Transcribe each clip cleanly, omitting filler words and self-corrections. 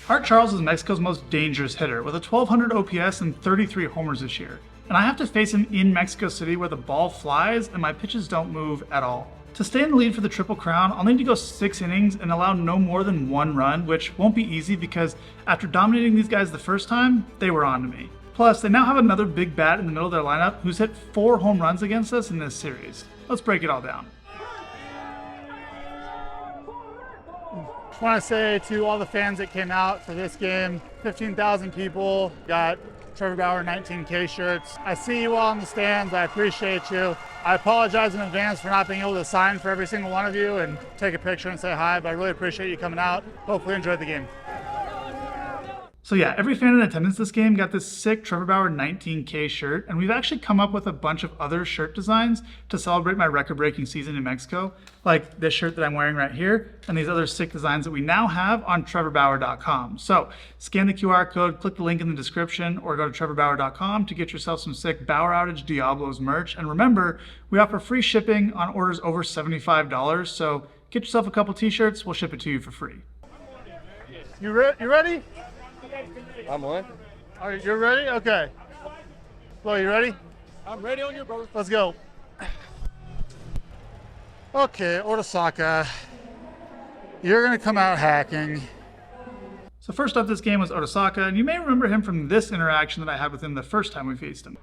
Art Charles is Mexico's most dangerous hitter with a 1200 OPS and 33 homers this year. And I have to face him in Mexico City where the ball flies and my pitches don't move at all. To stay in the lead for the Triple Crown, I'll need to go 6 innings and allow no more than 1 run, which won't be easy because after dominating these guys the first time, they were on to me. Plus, they now have another big bat in the middle of their lineup who's hit 4 home runs against us in this series. Let's break it all down. Just want to say to all the fans that came out for this game, 15,000 people got Trevor Bauer 19K shirts. I see you all in the stands. I appreciate you. I apologize in advance for not being able to sign for every single one of you and take a picture and say hi, but I really appreciate you coming out. Hopefully you enjoyed the game. So yeah, every fan in attendance this game got this sick Trevor Bauer 19K shirt, and we've actually come up with a bunch of other shirt designs to celebrate my record-breaking season in Mexico, like this shirt that I'm wearing right here, and these other sick designs that we now have on trevorbauer.com. So scan the QR code, click the link in the description, or go to trevorbauer.com to get yourself some sick Bauer Outage Diablos merch. And remember, we offer free shipping on orders over $75, so get yourself a couple t-shirts, we'll ship it to you for free. You ready? I'm on. All right, you're ready? Okay. Flo, you ready? I'm ready on your brother. Let's go. Okay, Otasaka, you're going to come out hacking. So first up this game was Otasaka, and you may remember him from this interaction that I had with him the first time we faced him.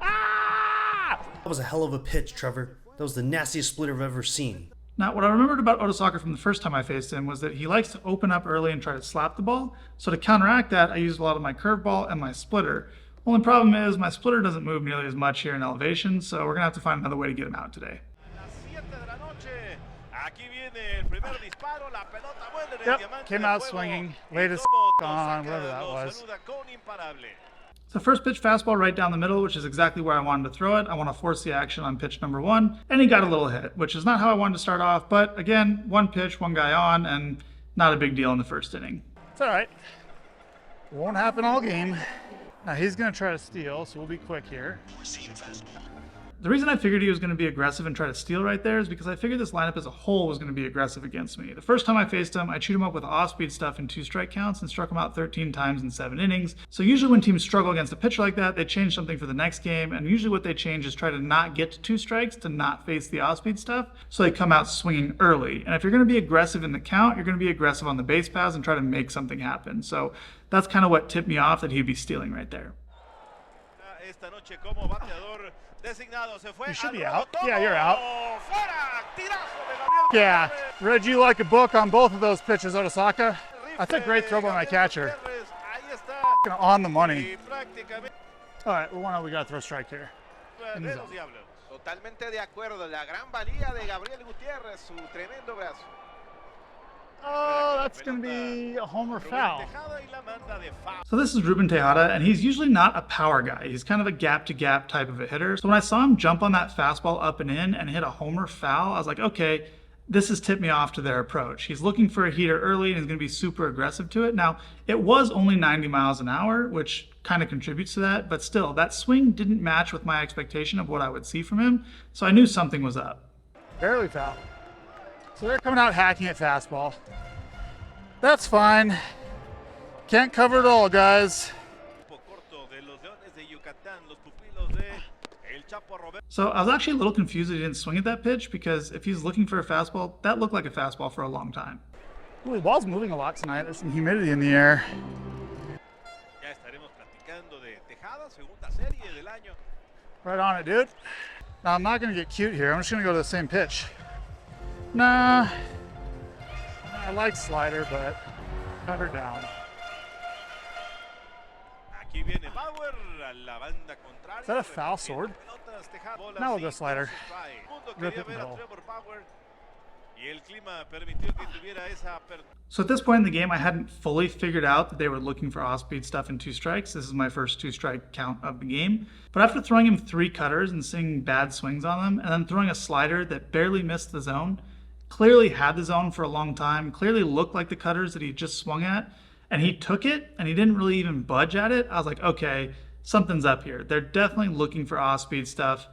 That was a hell of a pitch, Trevor. That was the nastiest splitter I've ever seen. Now, what I remembered about Otasaka from the first time I faced him was that he likes to open up early and try to slap the ball. So to counteract that, I used a lot of my curveball and my splitter. Only problem is my splitter doesn't move nearly as much here in elevation, so we're going to have to find another way to get him out today. Yep, came out swinging, latest on, whatever that was. So first pitch fastball right down the middle, which is exactly where I wanted to throw it. I want to force the action on pitch number 1, and he got a little hit, which is not how I wanted to start off, but again, 1 pitch, 1 guy on, and not a big deal in the first inning. It's all right. Won't happen all game. Now he's going to try to steal, so we'll be quick here. The reason I figured he was going to be aggressive and try to steal right there is because I figured this lineup as a whole was going to be aggressive against me. The first time I faced him, I chewed him up with off-speed stuff in 2 strike counts and struck him out 13 times in 7 innings. So usually when teams struggle against a pitcher like that, they change something for the next game, and usually what they change is try to not get to 2 strikes to not face the off-speed stuff, so they come out swinging early. And if you're going to be aggressive in the count, you're going to be aggressive on the base paths and try to make something happen. So that's kind of what tipped me off that he'd be stealing right there. You should be out. Yeah, you're out. Yeah, read you like a book on both of those pitches, Otasaka. That's a great throw by my catcher. On the money. All right, well, 1-0, we got to throw strike here. In the zone. Totalmente de acuerdo, la gran valía de Gabriel Gutiérrez, su tremendo brazo. Oh, that's going to be a homer foul. So this is Ruben Tejada, and he's usually not a power guy. He's kind of a gap-to-gap type of a hitter. So when I saw him jump on that fastball up and in and hit a homer foul, I was like, okay, this has tipped me off to their approach. He's looking for a heater early and he's going to be super aggressive to it. Now, it was only 90 miles an hour, which kind of contributes to that, but still, that swing didn't match with my expectation of what I would see from him, so I knew something was up. Barely foul. So they're coming out hacking at fastball. That's fine. Can't cover it all, guys. So I was actually a little confused that he didn't swing at that pitch, because if he's looking for a fastball, that looked like a fastball for a long time. Ooh, the ball's moving a lot tonight. There's some humidity in the air. Right on it, dude. Now, I'm not going to get cute here. I'm just going to go to the same pitch. Nah. I like slider, but cut her down. Is that a foul sword? Now we'll go slider. Rip it middle. So at this point in the game, I hadn't fully figured out that they were looking for off-speed stuff in 2 strikes. This is my first 2-strike count of the game. But after throwing him 3 cutters and seeing bad swings on them, and then throwing a slider that barely missed the zone, clearly had the zone for a long time, clearly looked like the cutters that he just swung at, and he took it, and he didn't really even budge at it, I was like, okay, something's up here. They're definitely looking for off-speed stuff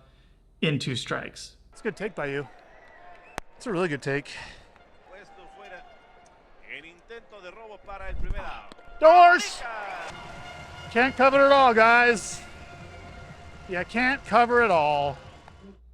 in 2 strikes. It's a good take by you. It's a really good take. Doors! Can't cover it all, guys. You can't cover it all.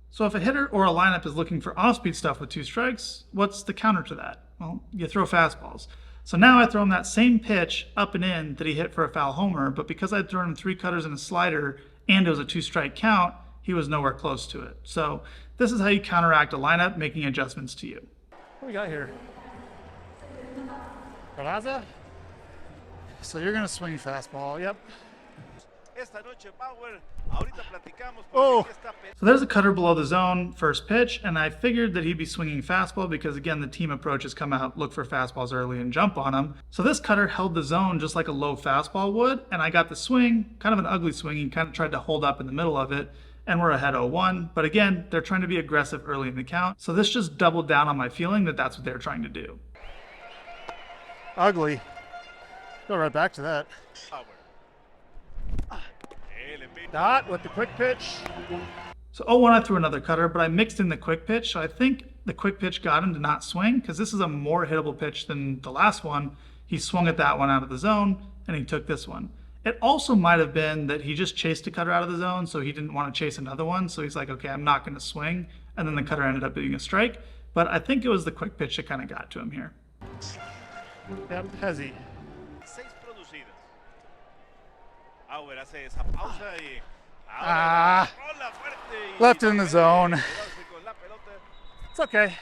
So if a hitter or a lineup is looking for off-speed stuff with 2 strikes, what's the counter to that? Well, you throw fastballs. So now I throw him that same pitch up and in that he hit for a foul homer, but because I'd thrown him 3 cutters and a slider and it was a 2-strike count, he was nowhere close to it. So this is how you counteract a lineup, making adjustments to you. What do we got here? Peraza? So you're gonna swing fastball, yep. Oh! So there's a cutter below the zone, first pitch, and I figured that he'd be swinging fastball because, again, the team approaches come out, look for fastballs early, and jump on them. So this cutter held the zone just like a low fastball would, and I got the swing, kind of an ugly swing. He kind of tried to hold up in the middle of it, and we're ahead 0-1. But again, they're trying to be aggressive early in the count, so this just doubled down on my feeling that that's what they're trying to do. Ugly. Go right back to that. Dot with the quick pitch. So 0-1, I threw another cutter, but I mixed in the quick pitch, so I think the quick pitch got him to not swing, because this is a more hittable pitch than the last one. He swung at that one out of the zone, and he took this one. It also might have been that he just chased a cutter out of the zone, so he didn't want to chase another one, so he's like, okay, I'm not going to swing, and then the cutter ended up being a strike. But I think it was the quick pitch that kind of got to him here. Yep, hezzy. Left it in the zone. It's okay.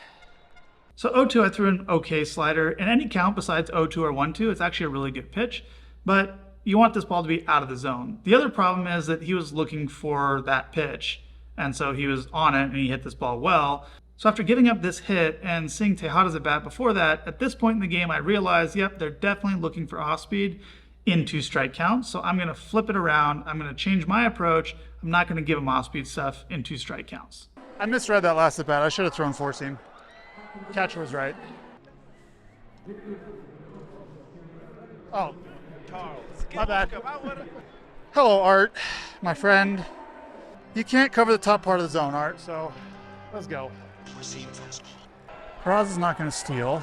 So 0-2, I threw an okay slider. In any count besides 0-2 or 1-2, it's actually a really good pitch, but you want this ball to be out of the zone. The other problem is that he was looking for that pitch, and so he was on it and he hit this ball well. So after giving up this hit and seeing Tejada's at bat before that, at this point in the game I realized, yep, they're definitely looking for off speed in 2-strike counts. So I'm going to flip it around. I'm going to change my approach. I'm not going to give him off-speed stuff in 2-strike counts. I misread that last at bat. I should have thrown four seam. Catcher was right. Oh, my bad. Hello, Art, my friend. You can't cover the top part of the zone, Art, so let's go. Peraza's not going to steal.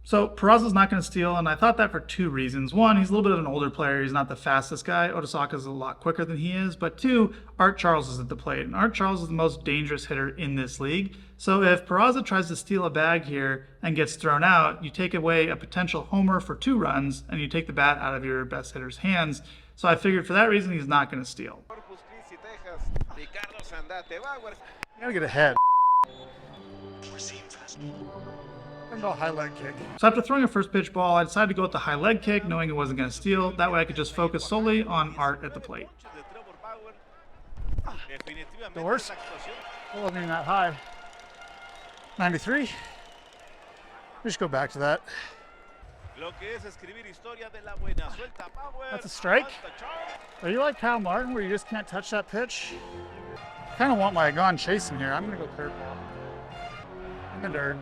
So Peraza's not going to steal, and I thought that for 2 reasons. 1, he's a little bit of an older player. He's not the fastest guy. Otasaka's a lot quicker than he is. But 2, Art Charles is at the plate, and Art Charles is the most dangerous hitter in this league. So if Peraza tries to steal a bag here and gets thrown out, you take away a potential homer for 2 runs, and you take the bat out of your best hitter's hands. So I figured for that reason, he's not going to steal. You gotta get ahead. And go high leg kick. So after throwing a first pitch ball, I decided to go with the high leg kick, knowing it wasn't going to steal. That way I could just focus solely on Art at the plate. Doors. Wasn't even that high. 93. We just go back to that. That's a strike. Are you like Kyle Martin, where you just can't touch that pitch? I kind of want my gone chasing here. I'm gonna go curveball. In the dirt.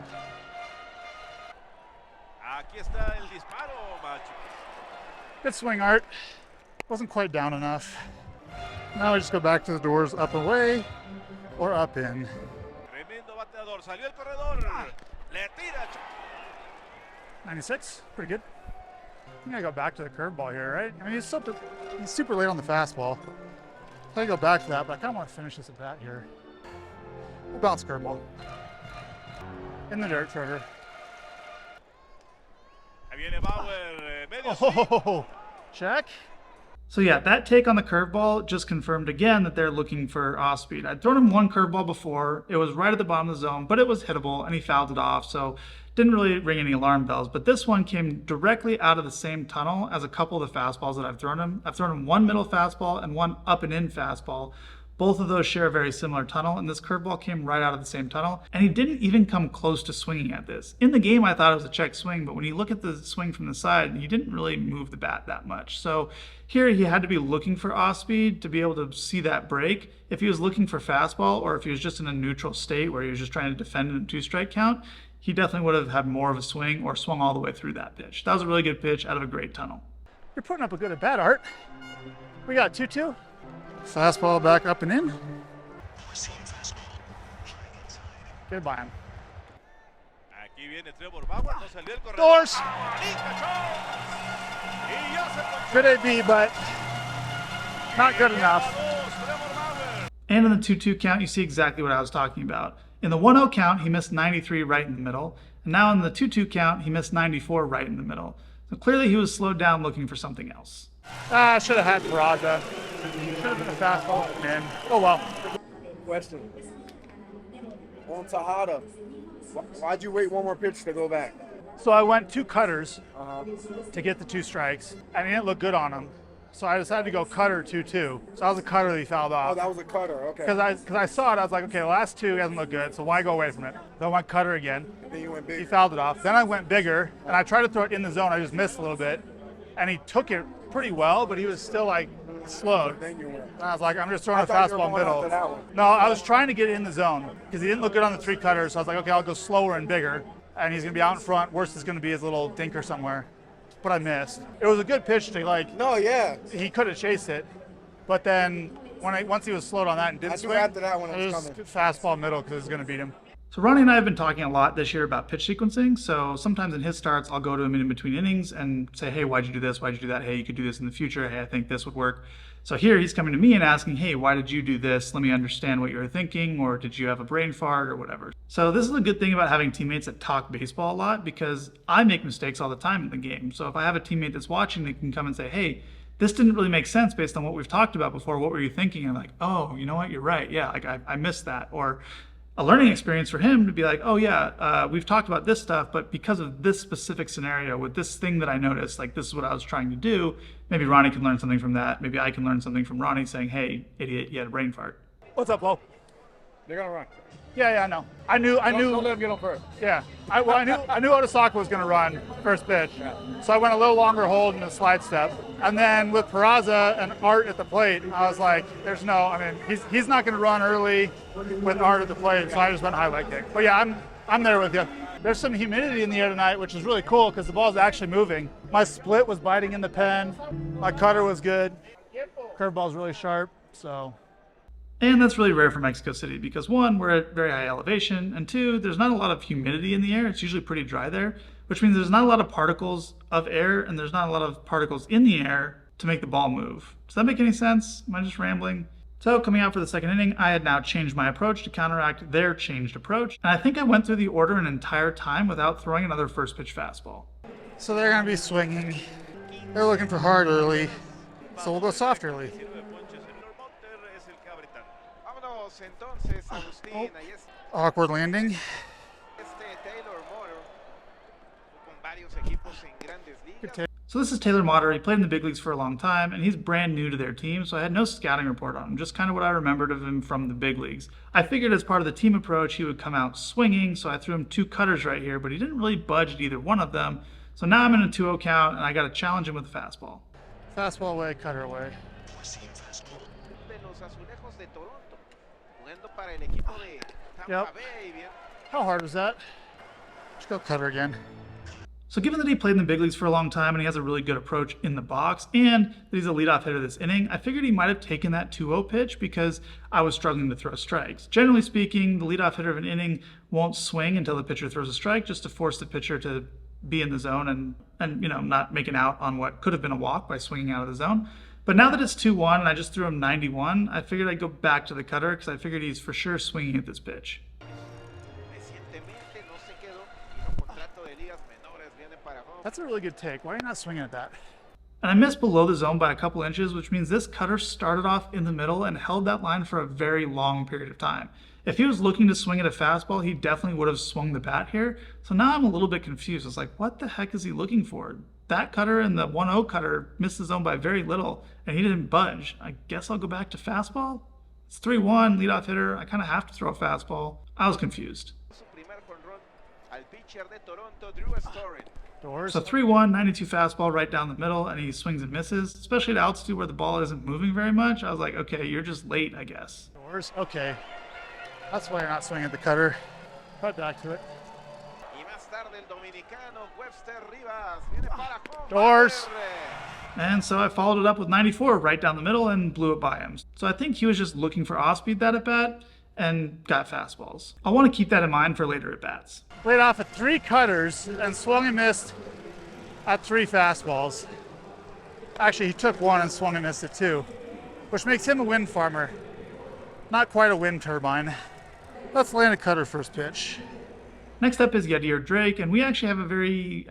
Good swing, Art. Wasn't quite down enough. Now we just go back to the doors, up and away, or up in. 96, pretty good. I'm gonna go back to the curveball here, right? I mean, he's super late on the fastball. I'm gonna go back to that, but I kind of want to finish this at bat here. We'll bounce curveball. In the dirt, Trevor. Oh, check. So yeah, that take on the curveball just confirmed again that they're looking for off speed. I'd thrown him one curveball before. It was right at the bottom of the zone, but it was hittable and he fouled it off. So didn't really ring any alarm bells. But this one came directly out of the same tunnel as a couple of the fastballs that I've thrown him. I've thrown him one middle fastball and one up and in fastball. Both of those share a very similar tunnel, and this curveball came right out of the same tunnel, and he didn't even come close to swinging at this. In the game, I thought it was a check swing, but when you look at the swing from the side, he didn't really move the bat that much. So here he had to be looking for off speed to be able to see that break. If he was looking for fastball, or if he was just in a neutral state where he was just trying to defend in a 2-strike count, he definitely would have had more of a swing or swung all the way through that pitch. That was a really good pitch out of a great tunnel. You're putting up a good at bat, Art. We got 2-2. Fastball back up and in. Good by him. Doors. Good AB, but not good enough. And in the 2-2 count, you see exactly what I was talking about. In the 1-0 count, he missed 93 right in the middle. And now in the 2-2 count, he missed 94 right in the middle. So clearly he was slowed down looking for something else. I should have had Peraza. Should have been a fastball, man. Oh well. Question. On Tejada, why'd you wait one more pitch to go back? So I went 2 cutters to get the 2 strikes, and he didn't look good on them. So I decided to go cutter 2-2. So that was a cutter that he fouled Oh, off. that was a cutter. Okay. Because I saw it, I was like, okay, the last 2 doesn't look good, so why go away from it? Then I went cutter again. And then you went He big. fouled it off. Then I went bigger, and I tried to throw it in the zone. I just missed a little bit, and he took it pretty well, but he was still like slowed. Then you went. And I was like, I'm just throwing I a thought you were fastball going middle. after that one. No, I was trying to get it in the zone because he didn't look good on the 3 cutters. So I was like, okay, I'll go slower and bigger, and he's gonna be out in front. Worst is gonna be his little dinker somewhere, but I missed. It was a good pitch to like. No, yeah. He could have chased it, but then once he was slowed on that and didn't I knew swing, after that one it was coming. fastball middle because it was gonna beat him. So Ronnie and I have been talking a lot this year about pitch sequencing. So sometimes in his starts, I'll go to him in between innings and say, hey, why'd you do this? Why'd you do that? Hey, you could do this in the future. Hey, I think this would work. So here he's coming to me and asking, hey, why did you do this? Let me understand what you were thinking, or did you have a brain fart or whatever? So this is a good thing about having teammates that talk baseball a lot, because I make mistakes all the time in the game. So if I have a teammate that's watching, they can come and say, hey, this didn't really make sense based on what we've talked about before. What were you thinking? I'm like, oh, you know what? You're right. Yeah, like I missed that. Or a learning experience for him to be like, oh yeah, we've talked about this stuff, but because of this specific scenario with this thing that I noticed, like this is what I was trying to do. Maybe Ronnie can learn something from that. Maybe I can learn something from Ronnie saying, hey, idiot, you had a brain fart. What's up, Bo? They're gonna run. Yeah, I know. I knew. Don't let him get on first. Yeah, I knew Otasaka was going to run first pitch, so I went a little longer hold in the slide step, and then with Peraza and Art at the plate, I was like, "There's no. I mean, he's not going to run early with Art at the plate, so I just went high leg kick." But yeah, I'm there with you. There's some humidity in the air tonight, which is really cool because the ball's actually moving. My split was biting in the pen. My cutter was good. Curveball's really sharp, so. And that's really rare for Mexico City because 1, we're at very high elevation, and 2, there's not a lot of humidity in the air. It's usually pretty dry there, which means there's not a lot of particles of air and there's not a lot of particles in the air to make the ball move. Does that make any sense? Am I just rambling? So coming out for the second inning, I had now changed my approach to counteract their changed approach. And I think I went through the order an entire time without throwing another first pitch fastball. So they're going to be swinging. They're looking for hard early, so we'll go soft early. Vámonos entonces, Agustín. Ahí es Awkward landing. Taylor Motor con varios equipos en grandes ligas. So this is Taylor Motter. He played in the big leagues for a long time, and he's brand new to their team, so I had no scouting report on him, just kind of what I remembered of him from the big leagues. I figured as part of the team approach, he would come out swinging, so I threw him 2 cutters right here, but he didn't really budge at either one of them. So now I'm in a 2-0 count, and I got to challenge him with a fastball. Fastball away, cutter away. De los Azulejos de Toronto, jugando para el equipo de Tampa Yep. Bay. Bien. How hard was that? Let's go cutter again. So given that he played in the big leagues for a long time and he has a really good approach in the box and that he's a leadoff hitter this inning, I figured he might have taken that 2-0 pitch because I was struggling to throw strikes. Generally speaking, the leadoff hitter of an inning won't swing until the pitcher throws a strike just to force the pitcher to be in the zone and not make an out on what could have been a walk by swinging out of the zone. But now that it's 2-1 and I just threw him 91, I figured I'd go back to the cutter because I figured he's for sure swinging at this pitch. Recientemente no se quedó y un contrato de ligas menores viene para home. That's a really good take. Why are you not swinging at that? And I missed below the zone by a couple inches, which means this cutter started off in the middle and held that line for a very long period of time. If he was looking to swing at a fastball, he definitely would have swung the bat here. So now I'm a little bit confused. It's like, what the heck is he looking for? That cutter and the 1-0 cutter missed the zone by very little, and he didn't budge. I guess I'll go back to fastball? It's 3-1, leadoff hitter. I kind of have to throw a fastball. I was confused. Su primer jonrón al pitcher de Toronto, Drew Storen. Doors. So 3-1, 92 fastball right down the middle, and he swings and misses, especially at altitude where the ball isn't moving very much. I was like, okay, you're just late, I guess. Doors. Okay. That's why you're not swinging at the cutter. Cut back to it. Y más tarde el dominicano Webster Rivas viene para home. Doors. And so I followed it up with 94 right down the middle and blew it by him. So I think he was just looking for off-speed that at bat, and got fastballs. I'll want to keep that in mind for later at-bats. Laid off at 3 cutters and swung and missed at 3 fastballs. Actually, he took 1 and swung and missed at 2, which makes him a wind farmer. Not quite a wind turbine. Let's land a cutter first pitch. Next up is Yeti or Drake, and we actually have a very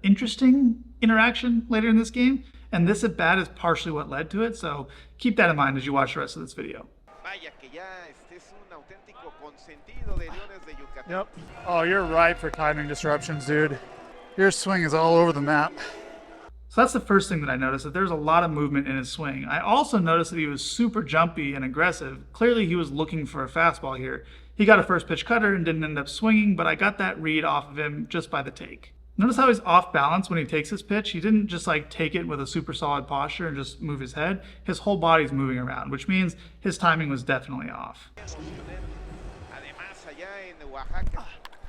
interesting interaction later in this game, and this at-bat is partially what led to it, so keep that in mind as you watch the rest of this video. Vaya que ya este es un auténtico consentido de Leones de Yucatán. Yep. Oh, you're right for timing disruptions, dude. Your swing is all over the map. So that's the first thing that I noticed, that there's a lot of movement in his swing. I also noticed that he was super jumpy and aggressive. Clearly he was looking for a fastball here. He got a first pitch cutter and didn't end up swinging, but I got that read off of him just by the take. Notice how he's off balance when he takes his pitch. He didn't just like take it with a super solid posture and just move his head. His whole body's moving around, which means his timing was definitely off. Además, allá en Oaxaca,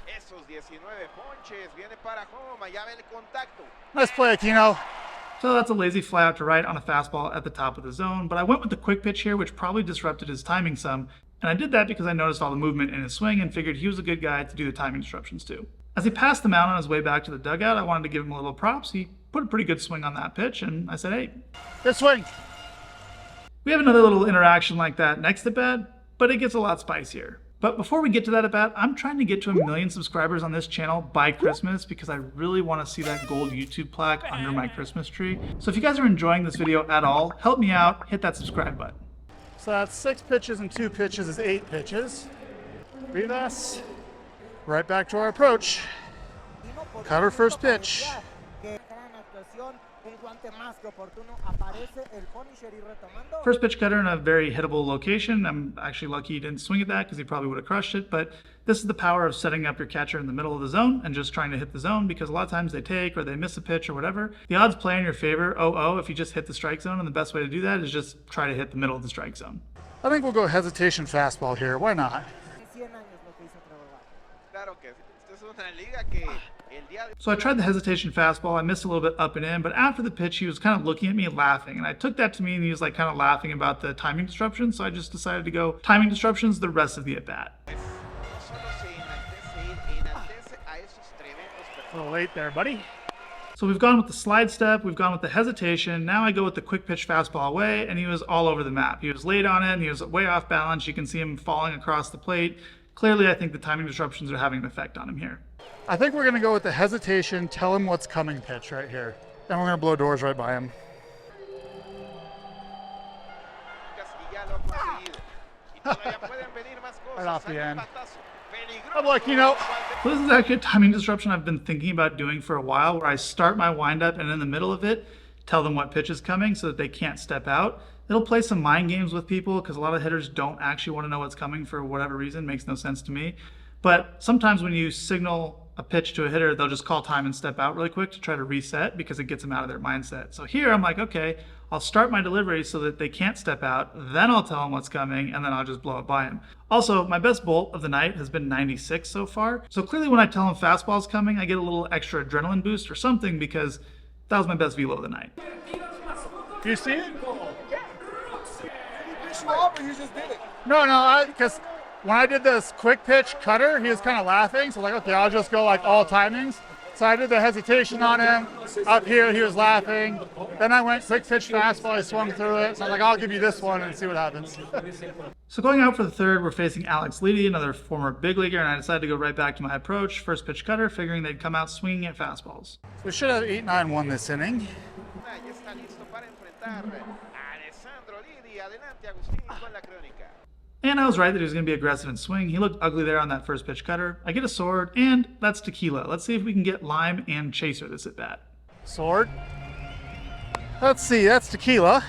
esos 19 ponches viene para home, allá ve el contacto. Nice play, Aquino. So that's a lazy fly out to right on a fastball at the top of the zone, but I went with the quick pitch here, which probably disrupted his timing some, and I did that because I noticed all the movement in his swing and figured he was a good guy to do the timing disruptions too. As he passed the mound on his way back to the dugout, I wanted to give him a little props. He put a pretty good swing on that pitch, and I said, hey. Good swing. We have another little interaction like that next at bat, but it gets a lot spicier. But before we get to that at bat, I'm trying to get to 1 million subscribers on this channel by Christmas because I really want to see that gold YouTube plaque under my Christmas tree. So if you guys are enjoying this video at all, help me out, hit that subscribe button. So that's 6 pitches and 2 pitches is 8 pitches. Rivas. Right back to our approach. Cutter first pitch. First pitch cutter in a very hittable location. I'm actually lucky he didn't swing at that because he probably would have crushed it, but this is the power of setting up your catcher in the middle of the zone and just trying to hit the zone because a lot of times they take or they miss a pitch or whatever. The odds play in your favor, 0-0, if you just hit the strike zone, and the best way to do that is just try to hit the middle of the strike zone. I think we'll go hesitation fastball here. Why not? Claro que esta es una liga que el día de So I tried the hesitation fastball. I missed a little bit up and in, but after the pitch, he was kind of looking at me laughing. And I took that to mean he was like kind of laughing about the timing disruption. So I just decided to go timing disruptions the rest of the at-bat. no solo se enaltece a esos tremendos A little late there, buddy. So we've gone with the slide step, we've gone with the hesitation. Now I go with the quick pitch fastball away, and he was all over the map. He was late on it, and he was way off balance. You can see him falling across the plate. Clearly, I think the timing disruptions are having an effect on him here. I think we're going to go with the hesitation, tell him what's coming pitch right here. Then we're going to blow doors right by him. y ya lo ha conseguido. Y todavía pueden venir más cosas. Right off the Hay un end. batazo. Peligroso. I'm like, you know. So this is actually a timing disruption I've been thinking about doing for a while, where I start my windup and in the middle of it, tell them what pitch is coming so that they can't step out. It'll play some mind games with people because a lot of hitters don't actually want to know what's coming for whatever reason. Makes no sense to me. But sometimes when you signal a pitch to a hitter, they'll just call time and step out really quick to try to reset because it gets them out of their mindset. So here I'm like, okay, I'll start my delivery so that they can't step out, then I'll tell them what's coming, and then I'll just blow it by them. Also, my best bolt of the night has been 96 so far. So clearly when I tell them fastball's coming, I get a little extra adrenaline boost or something because that was my best velo of the night. You see it? You just did it. No, because when I did this quick pitch cutter, he was kind of laughing. So like, okay, I'll just go like all timings. So I did the hesitation on him. Up here, he was laughing. Then I went quick pitch fastball. I swung through it. So I'm like, I'll give you this one and see what happens. So going out for the third, we're facing Alex Leedy, another former big leaguer, and I decided to go right back to my approach, first pitch cutter, figuring they'd come out swinging at fastballs. We should have 8-9-1 this inning. Ya está listo para enfrentar a Alessandro Lidi. Adelante, Agustín, con la crónica. And I was right that he was going to be aggressive and swing. He looked ugly there on that first pitch cutter. I get a sword, and that's tequila. Let's see if we can get lime and chaser this at bat. Sword. Let's see, that's tequila.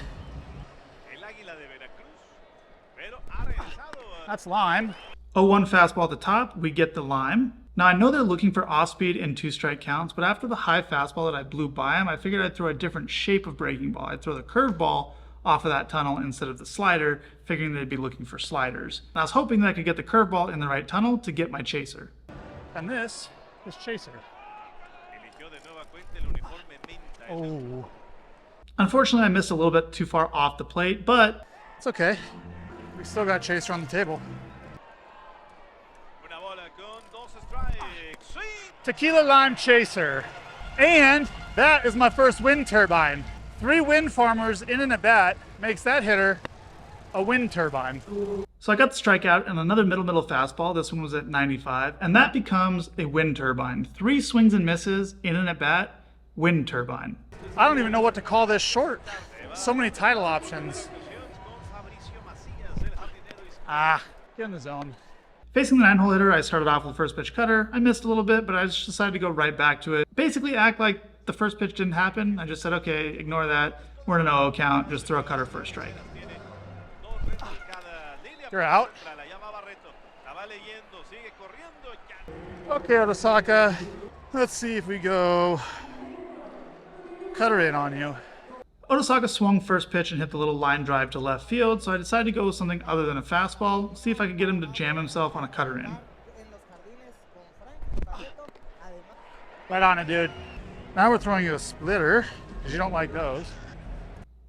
That's lime. 0-1 fastball at the top, we get the lime. Now I know they're looking for off speed and 2-strike counts, but after the high fastball that I blew by him, I figured I'd throw a different shape of breaking ball. I'd throw the curveball off of that tunnel instead of the slider, figuring they'd be looking for sliders. And I was hoping that I could get the curveball in the right tunnel to get my chaser. And this is chaser. Oh, Unfortunately, I missed a little bit too far off the plate, but it's okay. We still got chaser on the table. Tequila Lime Chaser. And that is my first wind turbine. 3 wind farmers in an at-bat makes that hitter a wind turbine. So I got the strikeout and another middle fastball. This one was at 95, and that becomes a wind turbine. 3 swings and misses in an at-bat, wind turbine. I don't even know what to call this short. So many title options. Get in the zone. Facing the 9-hole hitter, I started off with the first pitch cutter. I missed a little bit, but I just decided to go right back to it. Basically act like the first pitch didn't happen. I just said, okay, ignore that. We're in an 0 count. Just throw a cutter for a strike. You're out. Okay, Otosaka. Let's see if we go cutter in on you. Otosaka swung first pitch and hit the little line drive to left field, so I decided to go with something other than a fastball, see if I could get him to jam himself on a cutter in. Right on it, dude. Now we're throwing you a splitter, because you don't like those.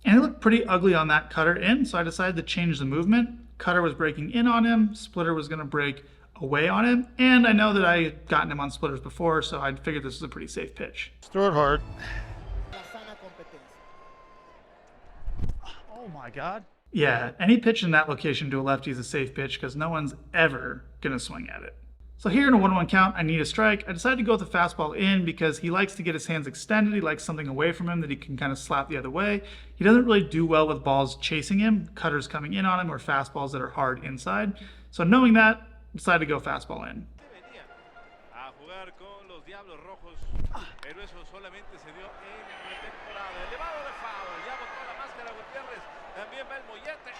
And it looked pretty ugly on that cutter in, so I decided to change the movement. Cutter was breaking in on him, splitter was going to break away on him, and I know that I had gotten him on splitters before, so I figured this was a pretty safe pitch. Just throw it hard. Oh my God. Yeah, any pitch in that location to a lefty is a safe pitch because no one's ever going to swing at it. So here in a 1-1 count, I need a strike. I decided to go with the fastball in because he likes to get his hands extended. He likes something away from him that he can kind of slap the other way. He doesn't really do well with balls chasing him, cutters coming in on him, or fastballs that are hard inside. So knowing that, I decided to go fastball in.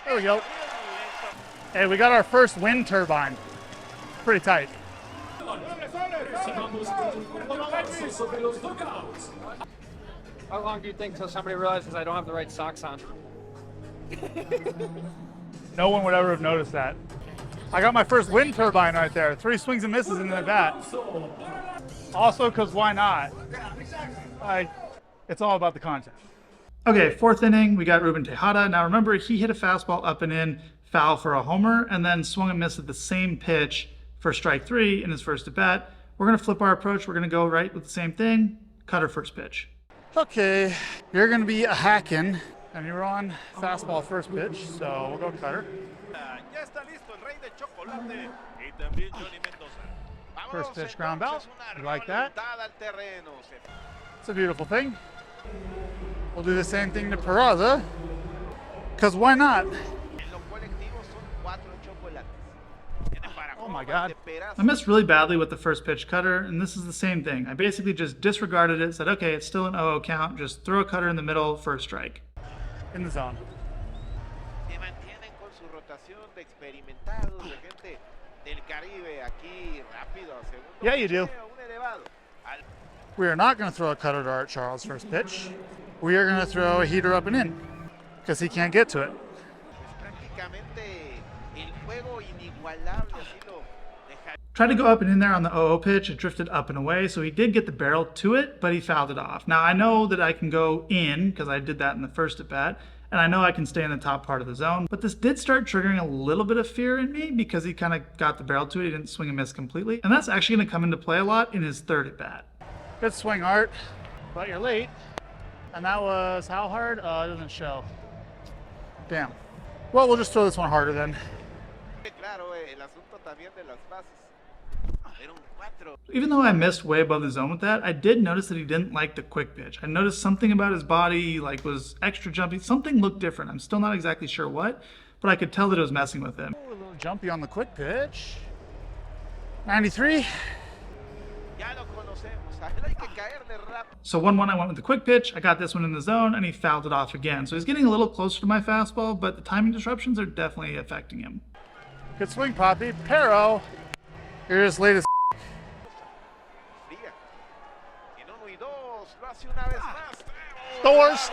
There we go. Hey, we got our first wind turbine. Pretty tight. How long do you think till somebody realizes I don't have the right socks on? No one would ever have noticed that. I got my first wind turbine right there. 3 swings and misses in the bat. Also, because why not? It's all about the content. Okay, 4th inning, we got Ruben Tejada. Now remember, he hit a fastball up and in, foul for a homer, and then swung and missed at the same pitch for strike 3 in his first at bat. We're going to flip our approach. We're going to go right with the same thing, cutter first pitch. Okay, you're going to be a hacking, and you're on fastball first pitch, so we'll go cutter. First pitch ground out. You like that? It's a beautiful thing. We'll do the same thing to Peraza, because why not? Oh my God. I missed really badly with the first pitch cutter, and this is the same thing. I basically just disregarded it, said, okay, it's still an 0-0 count, just throw a cutter in the middle for a strike. In the zone. Yeah, you do. We are not going to throw a cutter to Art Charles' first pitch. We are going to throw a heater up and in, because he can't get to it. Tried to go up and in there on the 0-0 pitch. It drifted up and away, so he did get the barrel to it, but he fouled it off. Now, I know that I can go in, because I did that in the first at-bat, and I know I can stay in the top part of the zone, but this did start triggering a little bit of fear in me because he kind of got the barrel to it. He didn't swing and miss completely, and that's actually going to come into play a lot in his third at-bat. Good swing, Art, but you're late. And that was how hard? It doesn't show. Damn. Well, we'll just throw this one harder then. Even though I missed way above the zone with that, I did notice that he didn't like the quick pitch. I noticed something about his body, like was extra jumpy. Something looked different. I'm still not exactly sure what, but I could tell that it was messing with him. A little jumpy on the quick pitch. 93. So 1-1, I went with the quick pitch. I got this one in the zone, and he fouled it off again. So he's getting a little closer to my fastball, but the timing disruptions are definitely affecting him. Good swing, Poppy. Pero, you're just late as Doors.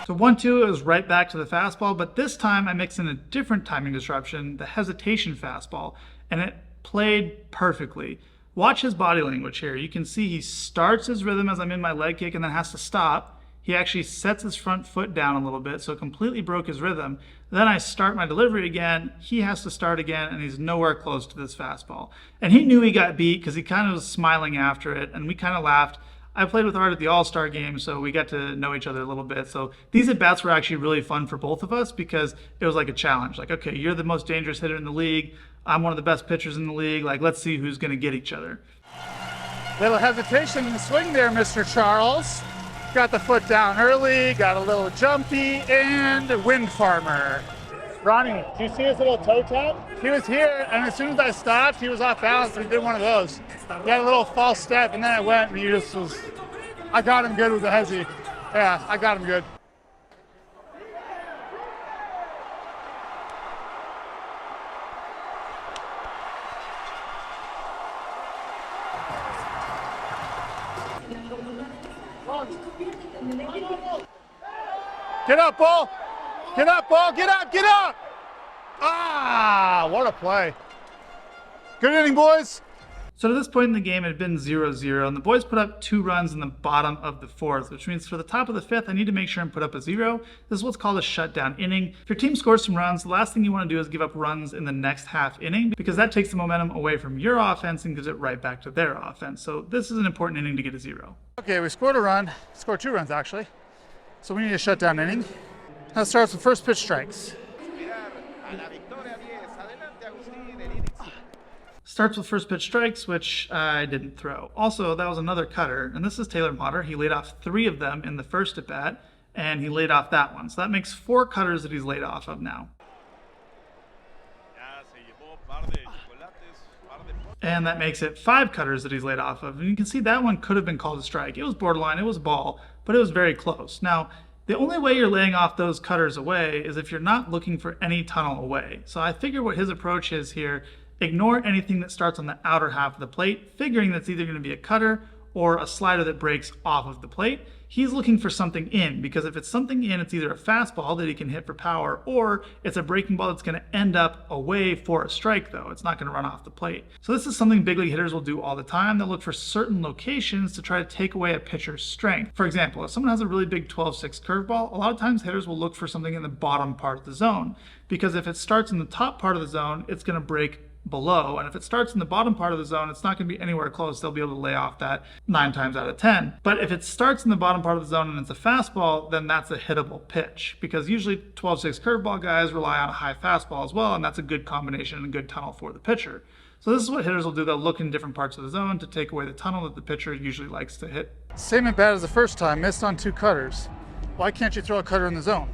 So 1-2, it was right back to the fastball, but this time I mixed in a different timing disruption, the hesitation fastball, and it played perfectly. Watch his body language here. You can see he starts his rhythm as I'm in my leg kick and then has to stop. he actually sets his front foot down a little bit, so it completely broke his rhythm. Then I start my delivery again, he has to start again, and he's nowhere close to this fastball. And he knew he got beat because he kind of was smiling after it, and we kind of laughed. I played with Art at the All-Star game, so we got to know each other a little bit. So these at-bats were actually really fun for both of us because it was like a challenge. Like, okay, you're the most dangerous hitter in the league. I'm one of the best pitchers in the league. Like, let's see who's going to get each other. Little hesitation in the swing there, Mr. Charles. Got the foot down early, got a little jumpy, and wind farmer. Ronnie, did you see his little toe tap? He was here, and as soon as I stopped, he was off balance, and he did one of those. He had a little false step, and then I went, and he just was, I got him good with the hezzy. Yeah, I got him good. Get up, ball! Get up, ball! Get up! Get up! Ah, what a play. Good inning, boys. So to this point in the game, it had been 0-0, and the boys put up 2 runs in the bottom of the 4th, which means for the top of the 5th, I need to make sure and put up a 0. This is what's called a shutdown inning. If your team scores some runs, the last thing you want to do is give up runs in the next half inning, because that takes the momentum away from your offense and gives it right back to their offense. So this is an important inning to get a 0. Okay, we scored a run. Scored 2 runs, actually. So we need a shutdown inning. That starts with first pitch strikes. Starts with first pitch strikes, which I didn't throw. Also, that was another cutter, and this is Taylor Motter. He laid off 3 of them in the first at bat, and he laid off that one. So that makes 4 cutters that he's laid off of now. And that makes it 5 cutters that he's laid off of. And you can see that one could have been called a strike. It was borderline, it was a ball, but it was very close. Now, the only way you're laying off those cutters away is if you're not looking for any tunnel away. So I figure what his approach is here, ignore anything that starts on the outer half of the plate, figuring that's either going to be a cutter or a slider that breaks off of the plate. He's looking for something in, because if it's something in, it's either a fastball that he can hit for power, or it's a breaking ball that's going to end up away for a strike, though. It's not going to run off the plate. So this is something big league hitters will do all the time. They'll look for certain locations to try to take away a pitcher's strength. For example, if someone has a really big 12-6 curveball, a lot of times hitters will look for something in the bottom part of the zone, because if it starts in the top part of the zone, it's going to break below, and if it starts in the bottom part of the zone, it's not going to be anywhere close. They'll be able to lay off that 9 times out of 10. But if it starts in the bottom part of the zone and it's a fastball, then that's a hittable pitch, because usually 12-6 curveball guys rely on a high fastball as well, and that's a good combination and a good tunnel for the pitcher. So this is what hitters will do. They'll look in different parts of the zone to take away the tunnel that the pitcher usually likes to hit. Same at bat as the first time, missed on 2 cutters. Why can't you throw a cutter in the zone?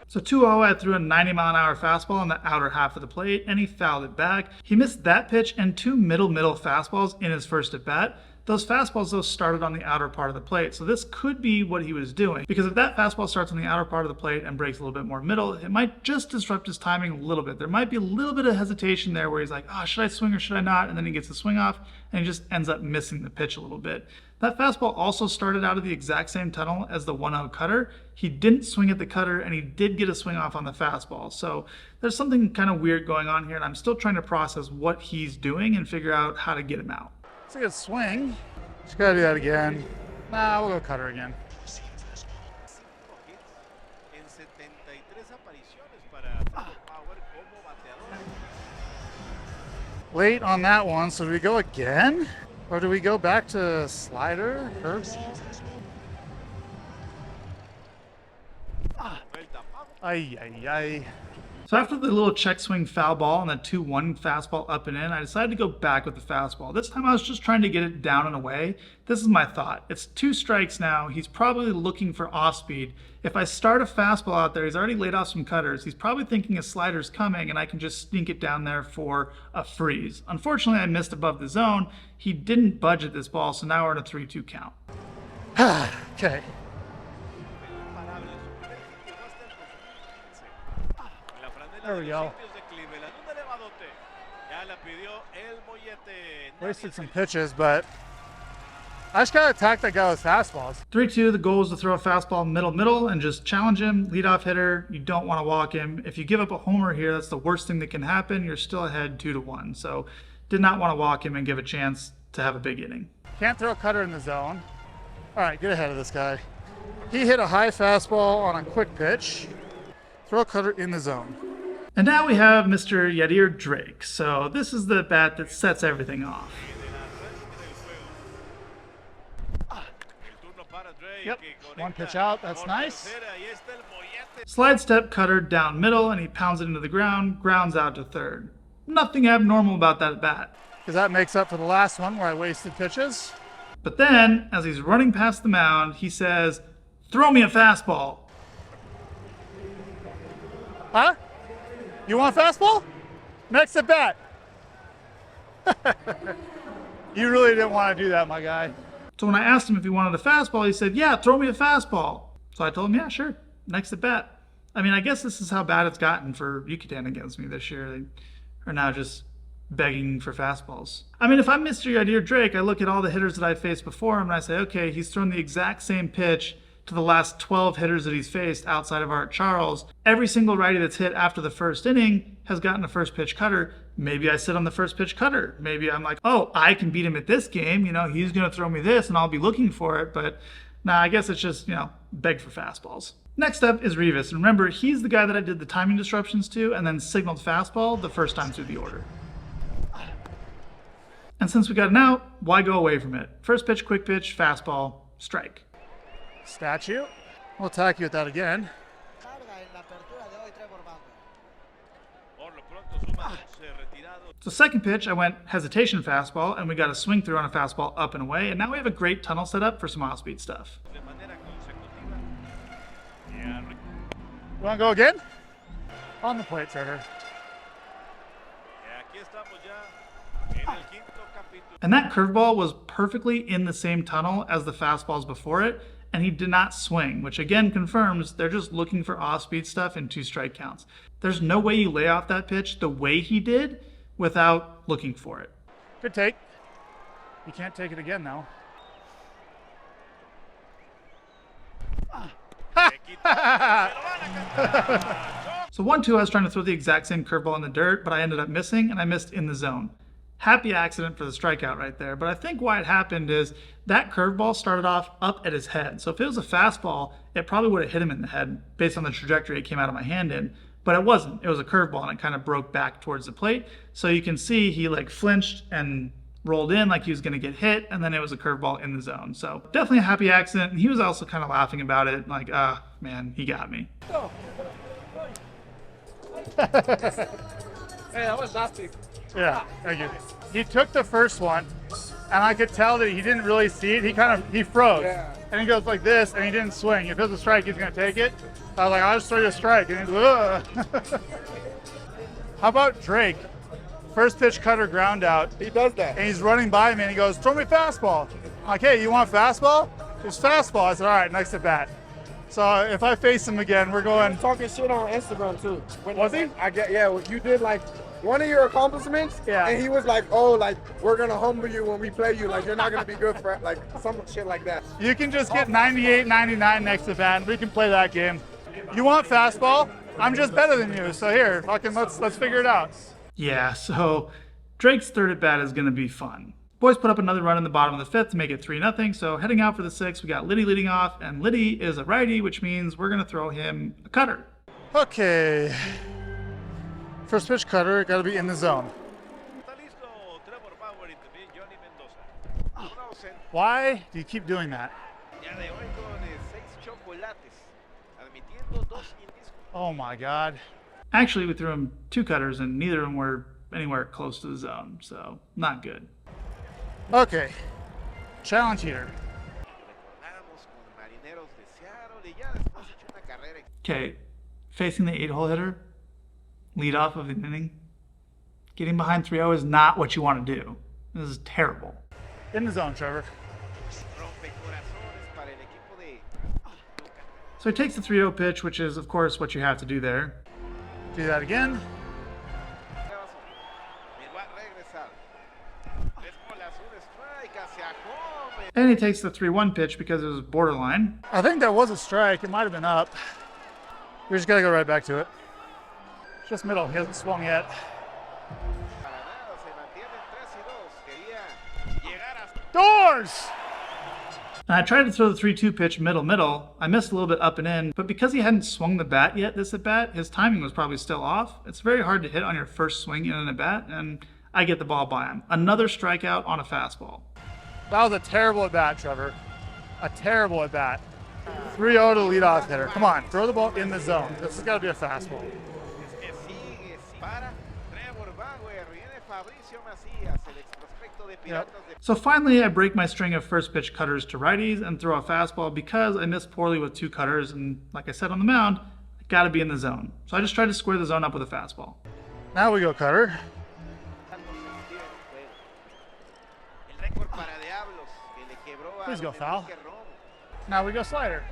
So 2-0, I threw a 90-mile-an-hour fastball on the outer half of the plate, and he fouled it back. He missed that pitch and 2 middle fastballs in his first at-bat. Those fastballs, though, started on the outer part of the plate, so this could be what he was doing, because if that fastball starts on the outer part of the plate and breaks a little bit more middle, it might just disrupt his timing a little bit. There might be a little bit of hesitation there where he's like, oh, should I swing or should I not? And then he gets the swing off, and he just ends up missing the pitch a little bit. That fastball also started out of the exact same tunnel as the 1-0 cutter. He didn't swing at the cutter, and he did get a swing off on the fastball. So there's something kind of weird going on here, and I'm still trying to process what he's doing and figure out how to get him out. It's a good swing. Just gotta do that again. Nah, we'll go cutter again. Late on that one, so do we go again? Or do we go back to slider, curveball? Ay, ay, ay. So after the little check swing foul ball and the 2-1 fastball up and in, I decided to go back with the fastball. This time I was just trying to get it down and away. This is my thought. It's 2 strikes now. He's probably looking for off speed. If I start a fastball out there, he's already laid off some cutters. He's probably thinking a slider's coming, and I can just sneak it down there for a freeze. Unfortunately, I missed above the zone. He didn't budget this ball, so now we're in a 3-2 count. Okay. There we go. Wasted some pitches, but I just gotta attack that guy with fastballs. 3-2, the goal is to throw a fastball middle and just challenge him. Leadoff hitter, you don't want to walk him. If you give up a homer here, that's the worst thing that can happen. You're still ahead 2-1. So did not want to walk him and give a chance to have a big inning. Can't throw a cutter in the zone. All right, get ahead of this guy. He hit a high fastball on a quick pitch. Throw a cutter in the zone. And now we have Mr. Yadier Drake. So this is the bat that sets everything off. Yep, one pitch out, that's nice. Slide step cutter down middle, and he pounds it into the ground, grounds out to third. Nothing abnormal about that bat. Because that makes up for the last one where I wasted pitches. But then, as he's running past the mound, he says, "Throw me a fastball." Huh? You want a fastball? Next at bat. You really didn't want to do that, my guy. So when I asked him if he wanted a fastball, he said, "Yeah, throw me a fastball." So I told him, "Yeah, sure, next at bat." I mean, I guess this is how bad it's gotten for Yucatan against me this year. They are now just begging for fastballs. I mean, if I'm Mr. Yadier Drake, I look at all the hitters that I've faced before him and I say, okay, he's thrown the exact same pitch to the last 12 hitters that he's faced outside of Art Charles. Every single righty that's hit after the first inning has gotten a first pitch cutter. Maybe I sit on the first pitch cutter. Maybe I'm like, oh, I can beat him at this game. You know, he's going to throw me this and I'll be looking for it. But nah, I guess it's just, you know, beg for fastballs. Next up is Rivas. And remember, he's the guy that I did the timing disruptions to and then signaled fastball the first time through the order. And since we got an out, why go away from it? First pitch, quick pitch, fastball, strike. Statue. We'll attack you with that again. So second pitch, I went hesitation fastball, and we got a swing through on a fastball up and away, and now we have a great tunnel set up for some off-speed stuff. You want to go again? On the plate, Trevor. And that curveball was perfectly in the same tunnel as the fastballs before it, and he did not swing, which again confirms they're just looking for off-speed stuff in 2 strike counts. There's no way you lay off that pitch the way he did without looking for it. Good take. You can't take it again, though. So 1-2, I was trying to throw the exact same curveball in the dirt, but I ended up missing, and I missed in the zone. Happy accident for the strikeout right there, but I think why it happened is that curveball started off up at his head. So if it was a fastball, it probably would have hit him in the head based on the trajectory it came out of my hand in, but it wasn't. It was a curveball, and it kind of broke back towards the plate. So you can see he like flinched and rolled in like he was going to get hit, and then it was a curveball in the zone. So definitely a happy accident, and he was also kind of laughing about it, like, man, he got me. Hey, that was nasty. Yeah, thank you. He took the first one, and I could tell that he didn't really see it. He froze. Yeah. And he goes like this, and he didn't swing. If it was a strike, he's going to take it. So I was like, I'll just throw you a strike. And he's like, ugh. How about Drake? First pitch cutter ground out. He does that. And he's running by me, and he goes, throw me fastball. I'm like, hey, you want fastball? It's fastball. I said, all right, next at bat. So if I face him again, we're going. Talking shit on Instagram too. Was he? I get, yeah. You did like one of your accomplishments. Yeah. And he was like, oh, like we're gonna humble you when we play you. Like you're not gonna be good for like some shit like that. You can just get 98, 99 next at bat, and we can play that game. You want fastball? I'm just better than you. So here, fucking let's figure it out. Yeah, so Drake's third at bat is going to be fun. Boys put up another run in the bottom of the fifth to make it 3-0. So heading out for the sixth, we got Liddy leading off, and Liddy is a righty, which means we're going to throw him a cutter. Okay. First pitch cutter, got to be in the zone. Why do you keep doing that? Oh my God. Actually, we threw him 2 cutters, and neither of them were anywhere close to the zone, so not good. Okay. Challenge here. Okay, facing the 8-hole hitter, lead off of the inning, getting behind 3-0 is not what you want to do. This is terrible. In the zone, Trevor. So he takes the 3-0 pitch, which is, of course, what you have to do there. Do that again. And he takes the 3-1 pitch because it was borderline. I think that was a strike. It might have been up. We just got to go right back to it. Just middle. He hasn't swung yet. Oh! scores! And I tried to throw the 3-2 pitch middle. I missed a little bit up and in, but because he hadn't swung the bat yet this at-bat, his timing was probably still off. It's very hard to hit on your first swing in an at-bat, and I get the ball by him. Another strikeout on a fastball. That was a terrible at-bat, Trevor. A terrible at-bat. 3-0 to leadoff hitter. Come on, throw the ball in the zone. This has got to be a fastball. Yep. So finally, I break my string of first pitch cutters to righties and throw a fastball because I missed poorly with 2 cutters. And like I said on the mound, I got to be in the zone. So I just tried to square the zone up with a fastball. Now we go cutter. Please go foul. Now we go slider.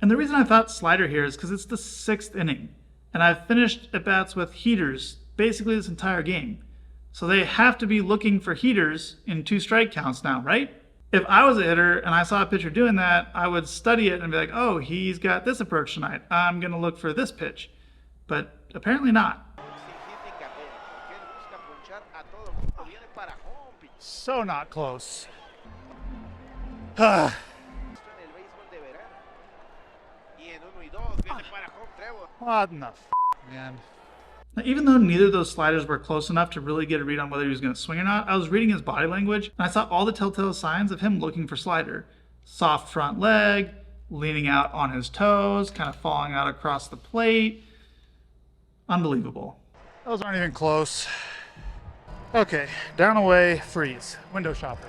And the reason I thought slider here is because it's the 6th inning. And I've finished at-bats with heaters basically this entire game. So they have to be looking for heaters in 2 strike counts now, right? If I was a hitter and I saw a pitcher doing that, I would study it and be like, oh, he's got this approach tonight. I'm going to look for this pitch. But apparently not. So not close. What in the man? Now, even though neither of those sliders were close enough to really get a read on whether he was going to swing or not, I was reading his body language, and I saw all the telltale signs of him looking for slider. Soft front leg, leaning out on his toes, kind of falling out across the plate. Unbelievable. Those aren't even close. Okay, down away, freeze. Window shopper.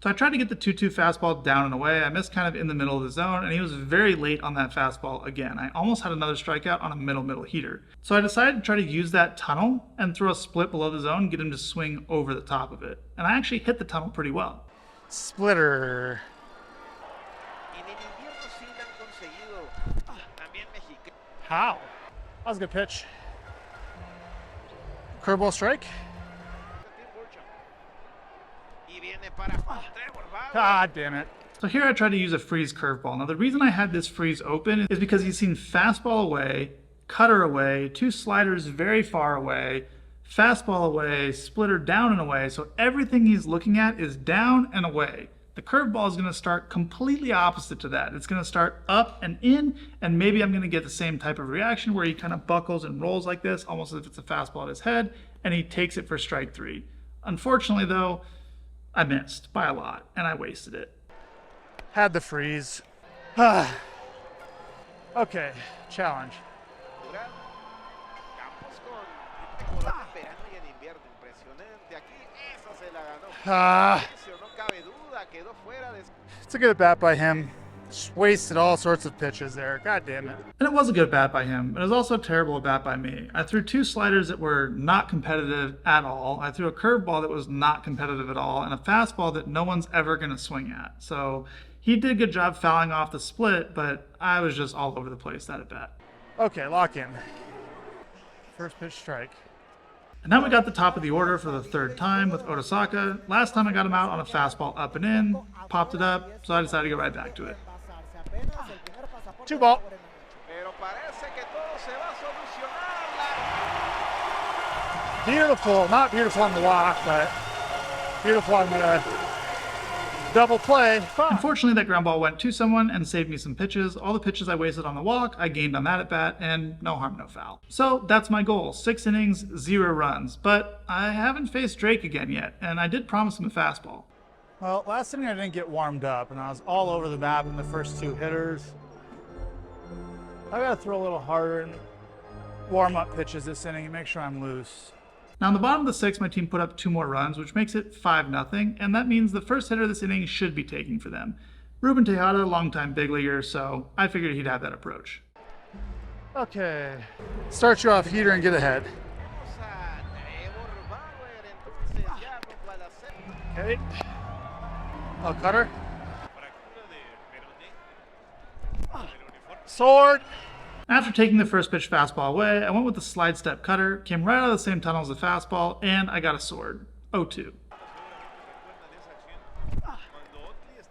So I tried to get the 2-2 fastball down and away. I missed kind of in the middle of the zone, and he was very late on that fastball again. I almost had another strikeout on a middle heater. So I decided to try to use that tunnel and throw a split below the zone, get him to swing over the top of it. And I actually hit the tunnel pretty well. Splitter. How? That was a good pitch. Curveball strike. God damn it. So here I tried to use a freeze curveball. Now the reason I had this freeze open is because he's seen fastball away, cutter away, 2 sliders very far away, fastball away, splitter down and away. So everything he's looking at is down and away. The curveball is going to start completely opposite to that. It's going to start up and in, and maybe I'm going to get the same type of reaction where he kind of buckles and rolls like this, almost as if it's a fastball at his head, and he takes it for strike 3. Unfortunately, though, I missed by a lot, and I wasted it. Had the freeze. Okay, challenge. It's a good at-bat by him. Just wasted all sorts of pitches there. God damn it. And it was a good bat by him, but it was also a terrible bat by me. I threw 2 sliders that were not competitive at all. I threw a curveball that was not competitive at all, and a fastball that no one's ever going to swing at. So he did a good job fouling off the split, but I was just all over the place that at bat. Okay, lock in. First pitch strike. And now we got the top of the order for the 3rd time with Otasaka. Last time I got him out on a fastball up and in, popped it up, so I decided to go right back to it. 2 ball. Beautiful, not beautiful on the walk, but beautiful on the double play. Unfortunately, that ground ball went to someone and saved me some pitches. All the pitches I wasted on the walk, I gained on that at bat, and no harm, no foul. So that's my goal, 6 innings, 0 runs. But I haven't faced Drake again yet, and I did promise him a fastball. Well, last inning I didn't get warmed up, and I was all over the map in the first 2 hitters. I gotta throw a little harder and warm up pitches this inning and make sure I'm loose. Now, in the bottom of the 6th, my team put up 2 more runs, which makes it 5-0, and that means the first hitter this inning should be taking for them. Ruben Tejada, longtime big leaguer, so I figured he'd have that approach. Okay, start you off heater and get ahead. Okay, cutter. Sword. After taking the first pitch fastball away, I went with the slide step cutter, came right out of the same tunnel as the fastball, and I got a sword. 0-2.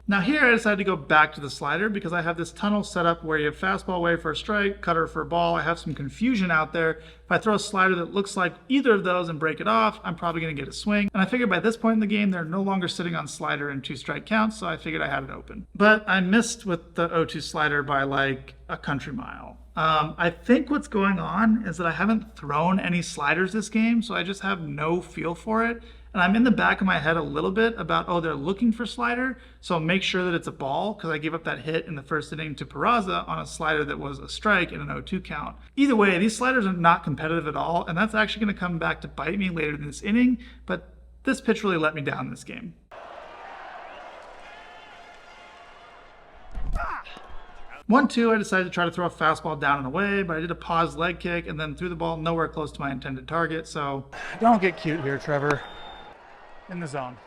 Now here I decided to go back to the slider because I have this tunnel set up where you have fastball away for a strike, cutter for a ball. I have some confusion out there. If I throw a slider that looks like either of those and break it off, I'm probably going to get a swing. And I figured by this point in the game, they're no longer sitting on slider and 2-strike counts, so I figured I had it open. But I missed with the 0-2 slider by like a country mile. I think what's going on is that I haven't thrown any sliders this game, so I just have no feel for it. And I'm in the back of my head a little bit about, oh, they're looking for slider, so I'll make sure that it's a ball because I gave up that hit in the first inning to Peraza on a slider that was a strike in an 0-2 count. Either way, these sliders are not competitive at all, and that's actually going to come back to bite me later in this inning, but this pitch really let me down this game. 1-2, I decided to try to throw a fastball down and away, but I did a paused leg kick and then threw the ball nowhere close to my intended target, so... Don't get cute here, Trevor. In the zone.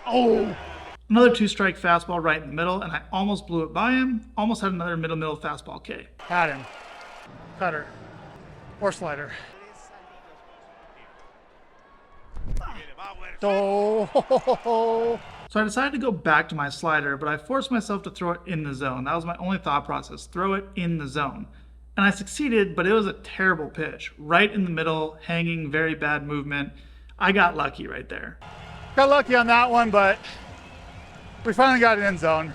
Oh! Another 2-strike fastball right in the middle, and I almost blew it by him. Almost had another middle fastball K. Had him. Cutter. Or slider. Oh! So I decided to go back to my slider, but I forced myself to throw it in the zone. That was my only thought process, throw it in the zone. And I succeeded, but it was a terrible pitch. Right in the middle, hanging, very bad movement. I got lucky right there. Got lucky on that one, but we finally got it in zone.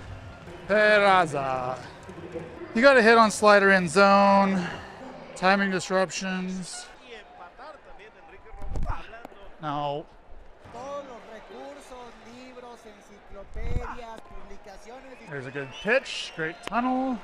Peraza. You got a hit on slider in zone. Timing disruptions. No. There's a good pitch. Great tunnel.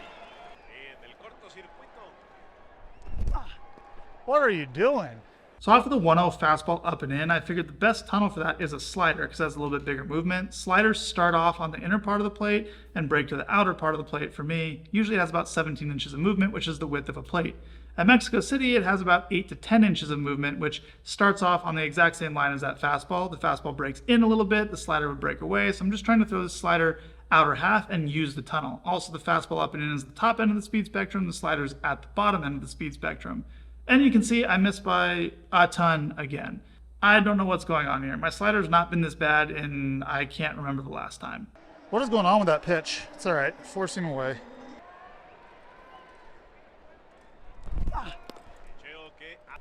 What are you doing? So off of the 1-0 fastball up and in, I figured the best tunnel for that is a slider because that's a little bit bigger movement. Sliders start off on the inner part of the plate and break to the outer part of the plate for me. Usually it has about 17 inches of movement, which is the width of a plate. At Mexico City, it has about 8 to 10 inches of movement, which starts off on the exact same line as that fastball. The fastball breaks in a little bit, the slider would break away. So I'm just trying to throw the slider outer half and use the tunnel. Also, the fastball up and in is the top end of the speed spectrum. The slider's at the bottom end of the speed spectrum. And you can see I missed by a ton again. I don't know what's going on here. My slider's not been this bad and I can't remember the last time. What is going on with that pitch? It's all right. Force him away.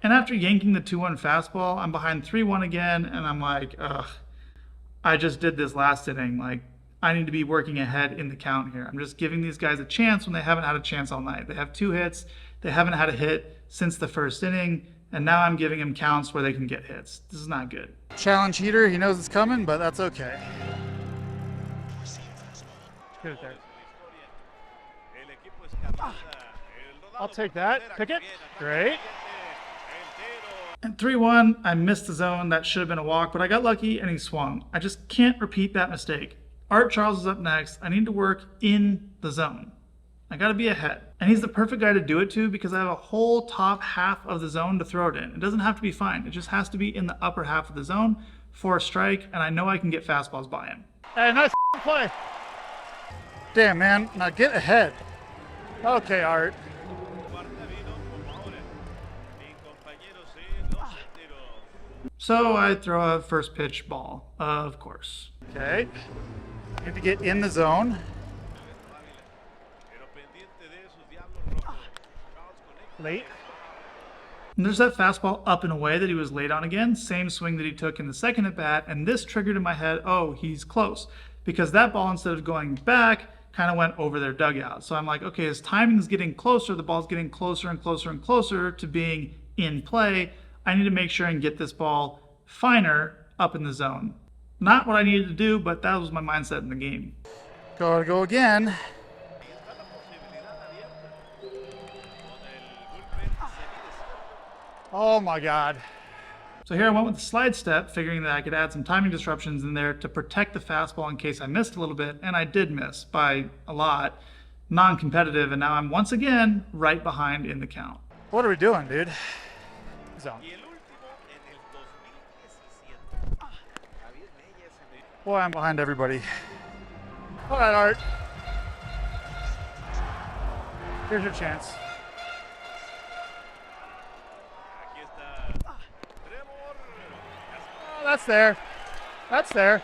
And after yanking the 2-1 fastball, I'm behind 3-1 again, and I'm like, ugh, I just did this last inning. Like, I need to be working ahead in the count here. I'm just giving these guys a chance when they haven't had a chance all night. They have 2 hits. They haven't had a hit since the first inning, and now I'm giving them counts where they can get hits. This is not good. Challenge heater. He knows it's coming, but that's okay. Get it there. I'll take that. Pick it. Great. And 3-1, I missed the zone. That should have been a walk, but I got lucky and he swung. I just can't repeat that mistake. Art Charles is up next. I need to work in the zone. I got to be ahead. And he's the perfect guy to do it to because I have a whole top half of the zone to throw it in. It doesn't have to be fine. It just has to be in the upper half of the zone for a strike, and I know I can get fastballs by him. Hey, nice play. Damn, man. Now get ahead. Okay, Art. So I throw a first pitch ball, of course. Okay. Need to get in the zone. Late. And there's that fastball up and away that he was late on again. Same swing that he took in the second at bat. And this triggered in my head, oh, he's close. Because that ball, instead of going back, kind of went over their dugout. So I'm like, okay, his timing's getting closer. The ball's getting closer and closer and closer to being in play. I need to make sure and get this ball finer up in the zone. Not what I needed to do, but that was my mindset in the game. Gotta go again. Oh my God. So here I went with the slide step, figuring that I could add some timing disruptions in there to protect the fastball in case I missed a little bit, and I did miss by a lot. Non-competitive, and now I'm once again right behind in the count. What are we doing, dude? Zone. Boy, I'm behind everybody. All right, Art. Here's your chance. Oh, that's there. That's there.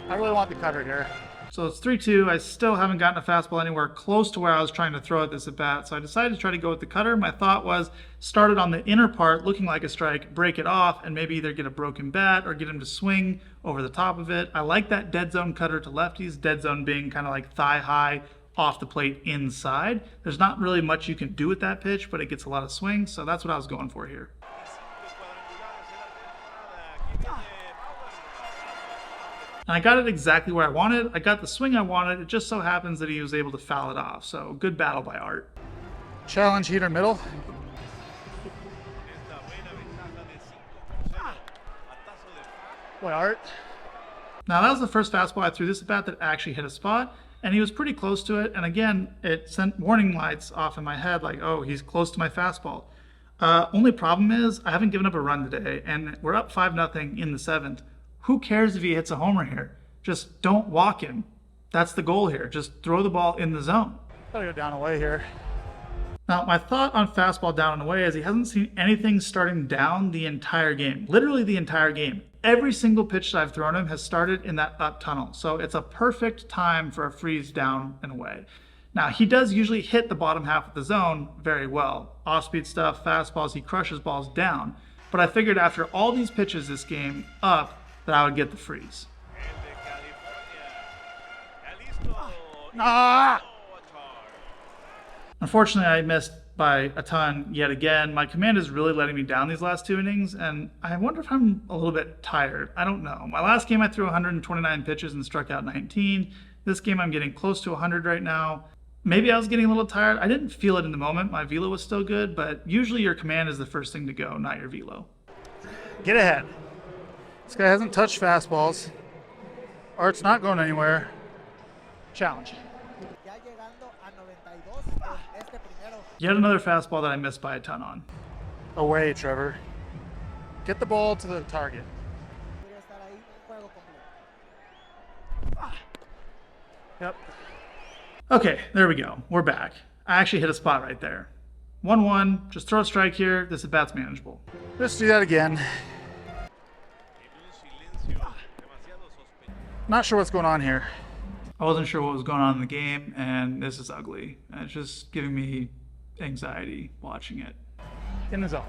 I really want the cutter here. So it's 3-2. I still haven't gotten a fastball anywhere close to where I was trying to throw at this at bat. So I decided to try to go with the cutter. My thought was start it on the inner part, looking like a strike, break it off, and maybe either get a broken bat or get him to swing over the top of it. I like that dead zone cutter to lefties, dead zone being kind of like thigh high off the plate inside. There's not really much you can do with that pitch, but it gets a lot of swing. So that's what I was going for here. And I got it exactly where I wanted. I got the swing I wanted. It just so happens that he was able to foul it off. So good battle by Art. Challenge heater middle. Boy, Art. Now that was the first fastball I threw this at bat that actually hit a spot, and he was pretty close to it. And again, it sent warning lights off in my head like, oh, he's close to my fastball. Only problem is I haven't given up a run today, and we're up 5-0 in the 7th. Who cares if he hits a homer here? Just don't walk him. That's the goal here. Just throw the ball in the zone. Gotta go down away here. Now, my thought on fastball down and away is he hasn't seen anything starting down the entire game. Literally the entire game. Every single pitch that I've thrown him has started in that up tunnel. So it's a perfect time for a freeze down and away. Now, he does usually hit the bottom half of the zone very well. Off-speed stuff, fastballs, he crushes balls down. But I figured after all these pitches this game up, that I would get the freeze. Ah! Unfortunately, I missed by a ton yet again. My command is really letting me down these last 2 innings, and I wonder if I'm a little bit tired. I don't know. My last game I threw 129 pitches and struck out 19. This game I'm getting close to 100 right now. Maybe I was getting a little tired. I didn't feel it in the moment. My velo was still good, but usually your command is the first thing to go, not your velo. Get ahead. This guy hasn't touched fastballs. Art's not going anywhere. Challenge. Yet another fastball that I missed by a ton on. Away, Trevor. Get the ball to the target. Yep. Okay, there we go. We're back. I actually hit a spot right there. 1-1, just throw a strike here. This at bat's manageable. Let's do that again. Not sure what's going on here. I wasn't sure what was going on in the game, and this is ugly. It's just giving me anxiety watching it. In the zone.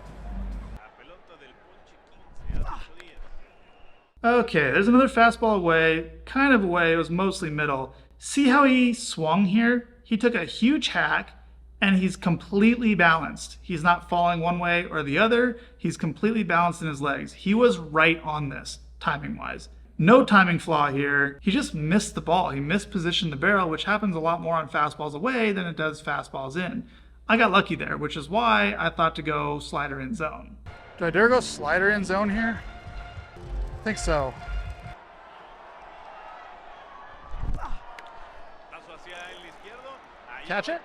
Okay, there's another fastball away, kind of away. It was mostly middle. See how he swung here? He took a huge hack, and he's completely balanced. He's not falling one way or the other. He's completely balanced in his legs. He was right on this, timing-wise. No timing flaw here. He just missed the ball. He mispositioned the barrel, which happens a lot more on fastballs away than it does fastballs in. I got lucky there, which is why I thought to go slider in zone. Do I dare go slider in zone here? I think so. Catch it?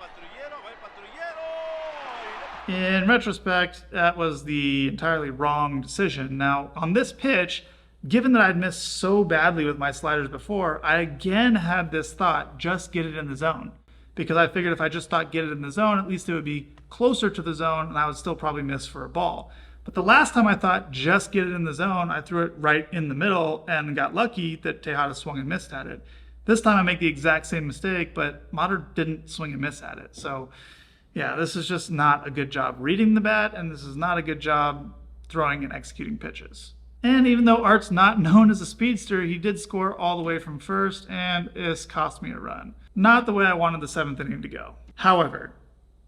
In retrospect, that was the entirely wrong decision. Now, on this pitch, given that I'd missed so badly with my sliders before, I again had this thought, just get it in the zone. Because I figured if I just thought get it in the zone, at least it would be closer to the zone and I would still probably miss for a ball. But the last time I thought just get it in the zone, I threw it right in the middle and got lucky that Tejada swung and missed at it. This time I make the exact same mistake, but Mater didn't swing and miss at it. So yeah, this is just not a good job reading the bat, and this is not a good job throwing and executing pitches. And even though Art's not known as a speedster, he did score all the way from first, and this cost me a run. Not the way I wanted the 7th inning to go. However,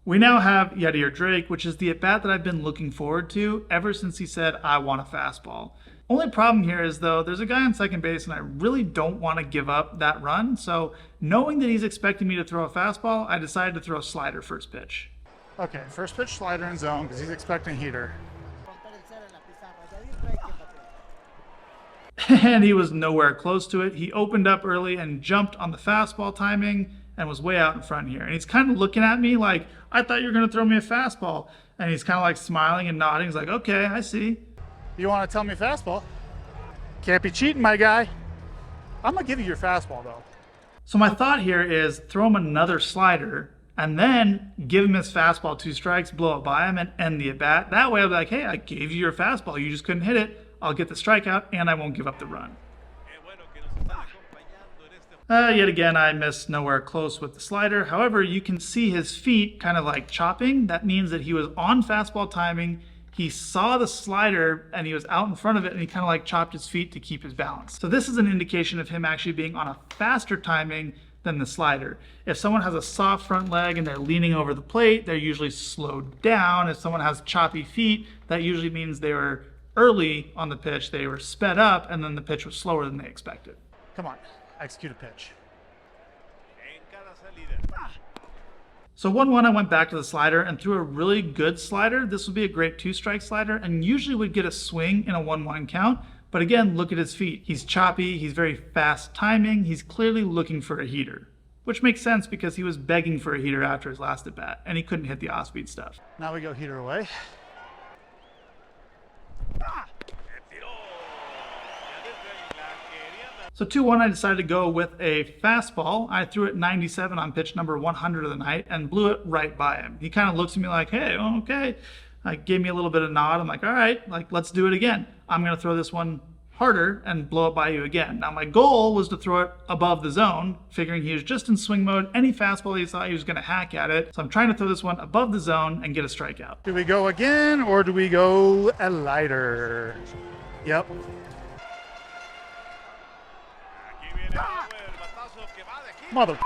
we now have Yadier Drake, which is the at-bat that I've been looking forward to ever since he said, I want a fastball. Only problem here is, though, there's a guy on second base, and I really don't want to give up that run. So knowing that he's expecting me to throw a fastball, I decided to throw a slider first pitch. Okay, first pitch slider in zone because he's expecting heater. And he was nowhere close to it. He opened up early and jumped on the fastball timing and was way out in front here. And he's kind of looking at me like, I thought you were going to throw me a fastball. And he's kind of like smiling and nodding. He's like, okay, I see. You want to tell me fastball? Can't be cheating, my guy. I'm going to give you your fastball, though. So my thought here is throw him another slider and then give him his fastball 2 strikes, blow it by him, and end the at-bat. That way I'll be like, hey, I gave you your fastball. You just couldn't hit it. I'll get the strikeout, and I won't give up the run. Yet again, I missed nowhere close with the slider. However, you can see his feet kind of like chopping. That means that he was on fastball timing. He saw the slider and he was out in front of it and he kind of like chopped his feet to keep his balance. So this is an indication of him actually being on a faster timing than the slider. If someone has a soft front leg and they're leaning over the plate, they're usually slowed down. If someone has choppy feet, that usually means they were early on the pitch, they were sped up, and then the pitch was slower than they expected. Come on, execute a pitch. So 1-1, I went back to the slider and threw a really good slider. This would be a great 2-strike slider and usually would get a swing in a 1-1 count. But again, look at his feet. He's choppy, he's very fast timing, he's clearly looking for a heater. Which makes sense because he was begging for a heater after his last at bat and he couldn't hit the off-speed stuff. Now we go heater away. So 2-1, I decided to go with a fastball. I threw it 97 on pitch number 100 of the night and blew it right by him. He kind of looks at me like, hey, okay. Gave me a little bit of nod. I'm like, all right, like, let's do it again. I'm going to throw this one harder and blow it by you again. Now, my goal was to throw it above the zone, figuring he was just in swing mode. Any fastball he saw, he was going to hack at it. So I'm trying to throw this one above the zone and get a strikeout. Do we go again or do we go a lighter? Yep. Mother.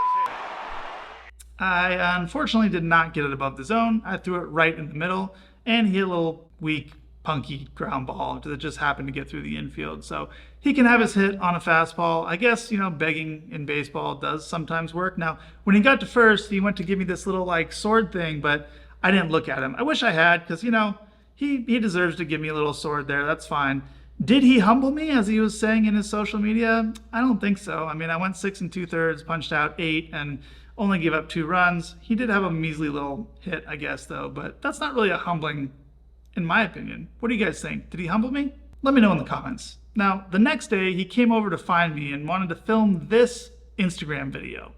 I unfortunately did not get it above the zone. I threw it right in the middle and he hit a little weak, punky ground ball that just happened to get through the infield. So he can have his hit on a fastball. I guess, you know, begging in baseball does sometimes work. Now, when he got to first, he went to give me this little like sword thing, but I didn't look at him. I wish I had because, you know, he deserves to give me a little sword there. That's fine. Did he humble me, as he was saying in his social media? I don't think so. I mean, I went 6 2/3, punched out 8, and only gave up 2 runs. He did have a measly little hit, I guess, though, but that's not really a humbling, in my opinion. What do you guys think? Did he humble me? Let me know in the comments. Now, the next day, he came over to find me and wanted to film this Instagram video.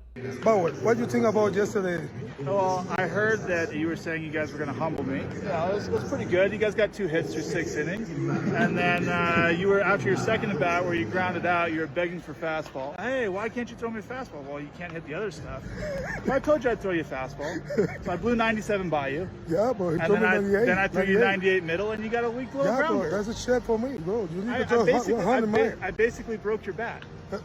Bauer, what do you think about yesterday? Well, I heard that you were saying you guys were going to humble me. Yeah, it was pretty good. You guys got 2 hits through 6 innings. And then you were, after your second at bat where you grounded out, you were begging for fastball. Hey, why can't you throw me a fastball? Well, you can't hit the other stuff. So I told you I'd throw you a fastball. So I blew 97 by you. Yeah, but he And told me 98. then I threw you 98 middle and you got a weak little Yeah, grounder. bro, that's a shit for me, bro. You need to throw 100 miles. I basically broke your bat. You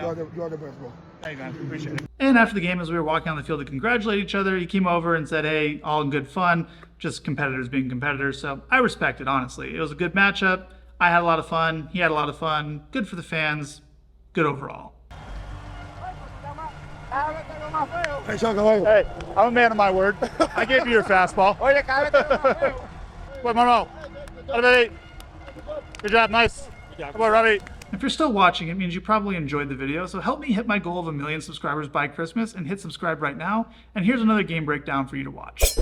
are the best, bro. Hey, man, appreciate it. And after the game, as we were walking on the field to congratulate each other, he came over and said, hey, all in good fun, just competitors being competitors. So I respect it, honestly. It was a good matchup. I had a lot of fun. He had a lot of fun. Good for the fans. Good overall. Hey, Sean, how are you? Hey, I'm a man of my word. I gave you your fastball. Wait, Mono. Good job, nice. Come on, Robbie. If you're still watching, it means you probably enjoyed the video, so help me hit my goal of 1 million subscribers by Christmas and hit subscribe right now. And here's another game breakdown for you to watch.